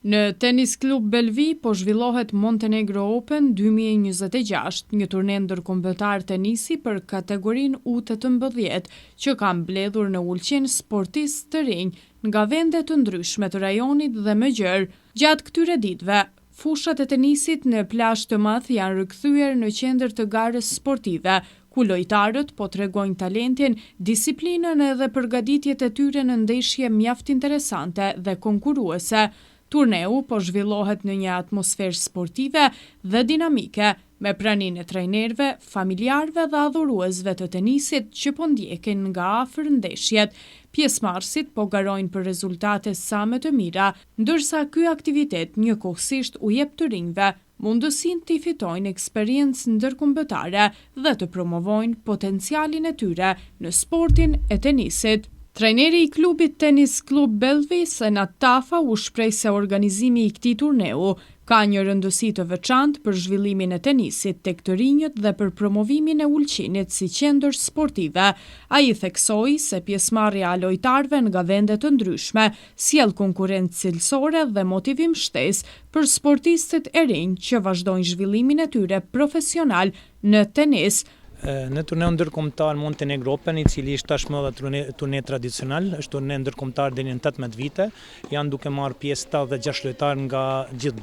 Në Tenis Klub Belvi po zhvillohet Montenegro Open 2026, një turne ndërkombëtar tenisi për kategorinë U18 që ka mbledhur në Ulqin sportistë të rinj nga vende të ndryshme të rajonit dhe më gjerë. Gjatë këtyre ditëve, fushat e tenisit në plazh të madh janë rikthyer në qendër të garës sportive, ku lojtarët po tregojnë talentin, disiplinën edhe përgatitjet e tyre në ndeshje mjaft interesante dhe konkurruese. Turneu po zhvillohet në një atmosferë sportive dhe dinamike, me praninë e trajnerëve, familjarëve dhe adhuruesve të tenisit që po ndjekin nga afër ndeshjet. Pjesëmarrësit po garojnë për rezultate sa më të mira, ndërsa ky aktivitet njëkohësisht u jep të rinjve mundësinë të fitojnë eksperiencë ndërkombëtare dhe të promovojnë potencialin e tyre në sportin e tenisit. Trajneri i klubit Tenis Klub Belvi, Senat Tafa, u shpreh se organizimi i këtij turneu ka një rëndësi të veçantë për zhvillimin e tenisit tek të rinjët dhe për promovimin e Ulqinit si qendër sportive. Ai theksoi se pjesëmarrja e lojtarëve nga vende të ndryshme sjell konkurrencë cilësore dhe motivim shtesë për sportistët e rinj që vazhdojnë zhvillimin e tyre profesional në tenis. Në turneun ndërkombëtar Montenegro Open, i cili është tashmë edhe turne tradicional, është turne ndërkombëtar deri në 18 vite, janë duke marrë pjesë 86 lojtarë nga gjithë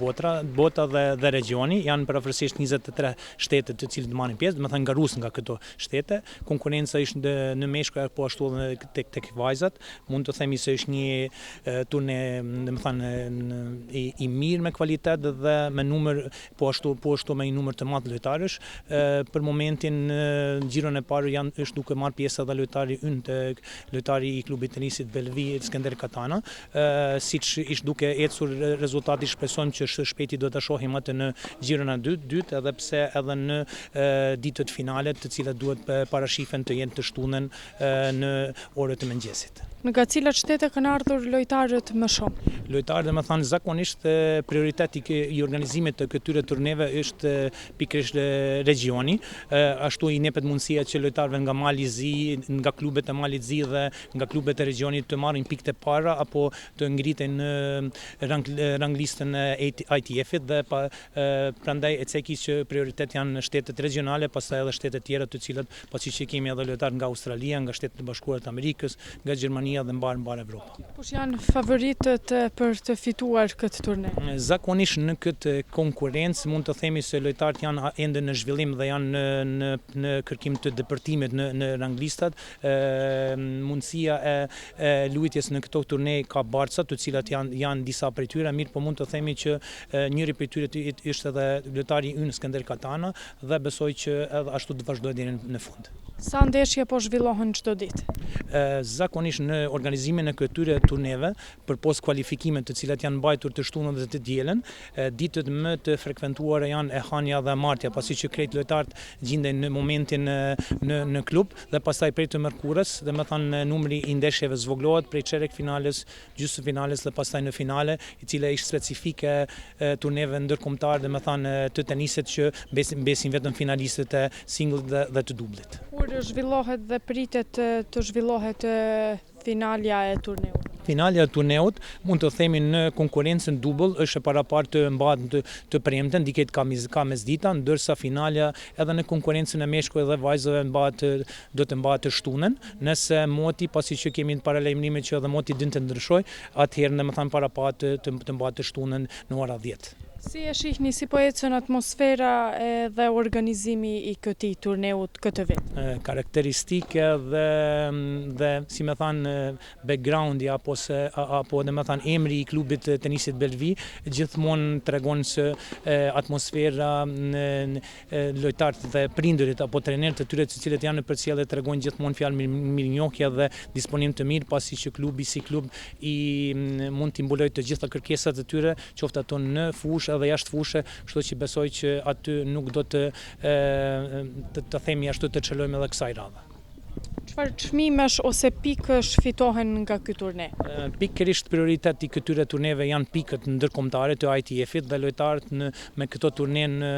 bota dhe regioni, janë përafërsisht 23 shtete të cilët marrin pjesë, domethënë nga rus nga këto shtete. Konkurenca është në meshkuj po ashtu edhe tek vajzat. Mund të themi se është një turne, domethënë i mirë me kvalitet dhe me numër po ashtu me një numër të madh lojtarësh. Për momentin Gjiron e parë është duke marrë pjesë edhe lojtari i klubit tenisit Belvi, Skender Katana, siç ishte duke ecur rezultati, shpresojmë që shpejti do ta shohim atë në Gjiron e dytë, edhe pse edhe në ditët finale, të cilat duhet parashifen të jenë të shtunën në orët e mëngjesit. Nga cilat shtete kanë ardhur lojtarët më shumë? Lojtarët, domethënë, zakonisht prioriteti i organizimit të këtyre turneve është pikërisht regioni, ashtu i nepet mundësia që lojtarëve nga Mali Zi, nga klubet e Malit Zi dhe nga klubet e regionit të marrin pikët e para apo të ngriten në ranglistën e ITF-it dhe prandaj e cekis që prioritet janë shtetet regionale, pastaj edhe shtetet tjera të cilat pasi që kemi edhe lojtarë nga Australia, nga Shtetet e Bashkuara të Amerikës, nga Gjermania dhe mbar Evropa. Kush janë favoritët për të fituar këtë turne? Zakonisht në këtë konkurrencë mund të themi se lojtarët janë ende në zhvillim dhe janë në kërkim të depërtimit në ranglistat. Mundësia e luajtjes në këto turne ka barca, të cilat janë disa prej tyre, mirë, po mund të themi që njëri prej tyre është edhe lojtari ynë Skender Katana dhe besoj që edhe ashtu të vazhdojë deri në fund. Sa ndeshje po zhvillohen çdo ditë? Zakonisht në organizimin e këtyre turneve, përpos kualifikime të cilat janë mbajtur të shtunën dhe të dielën, ditët më të frekuentuara janë e hënia dhe martja, pasi që krejt lojtarët gjenden në momentin në klub dhe pastaj prej të mërkurës, domethënë numri i ndeshjeve zvoglohet prej çerek finales, gjysmëfinales dhe pastaj në finale, i cila është specifike turneve ndërkombëtar, domethënë të tenisit që besin vetëm finalistët e singlet dhe të dublit. Kur zhvillohet dhe pritet të zhvillohet finalja e turneut? Finalja e turneut mund të themi në konkurrencën double është paraparë të mbahet të premten, diket ka mesdita, ndërsa finalja edhe në konkurrencën e meshkujve dhe vajzave do të mbahet të shtunën. Nëse moti, pasi që kemi paralajmërime që edhe moti din të ndryshojë, atëherë domethënë paraparë të mbahet të shtunën në ora 10. Si e shihni, si po ecën atmosfera dhe organizimi i këtij turneut këtë vit? Karakteristike dhe si më thanë backgroundi apo domethënë emri i klubit tenisit Belvi gjithmonë tregon se atmosfera, lojtarët dhe prindërit apo trajnerët e tyre të cilët janë në përcjellje tregojnë gjithmonë fjalë mirënjohje dhe disponim të mirë, pasi që klubi si klub mund t'i mbulojë të gjitha kërkesat e tyre, qoftë ato në fushë dhe jashtë fushë, kështu që besoj që aty nuk do të themi ashtu të çelojmë edhe kësaj radhe. Çfarë çmimesh ose pikësh fitohen nga ky turne? Pikërisht prioritet i këtyre turneve janë pikët ndërkombëtare të ITF-it dhe lojtarët me këto turne në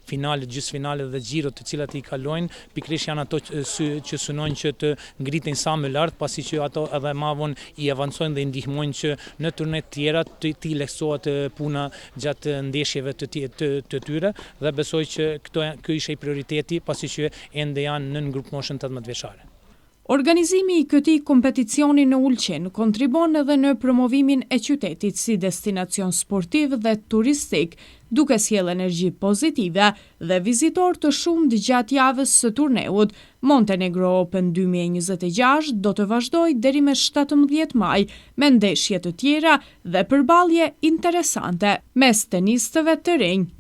finale, gjysmëfinale dhe Xhiro të cilat i kalojnë, pikërisht janë ato që synojnë që të ngriten sa më lart, pasi që ato edhe më vonë i avancojnë dhe i ndihmojnë që në turne të tjera të leksohet puna gjatë ndeshjeve të tyre dhe besoj që ky ishte prioriteti pasi që ende janë në grup moshën 18 vjeçare. Organizimi i këtij kompeticioni në Ulqin kontribon edhe në promovimin e qytetit si destinacion sportiv dhe turistik, duke sjellë energji pozitive dhe vizitor të shumtë gjatë javës së turneut. Montenegro Open 2026 do të vazhdojë deri me 17 maj me ndeshje të tjera dhe përballje interesante mes tenistëve të rinj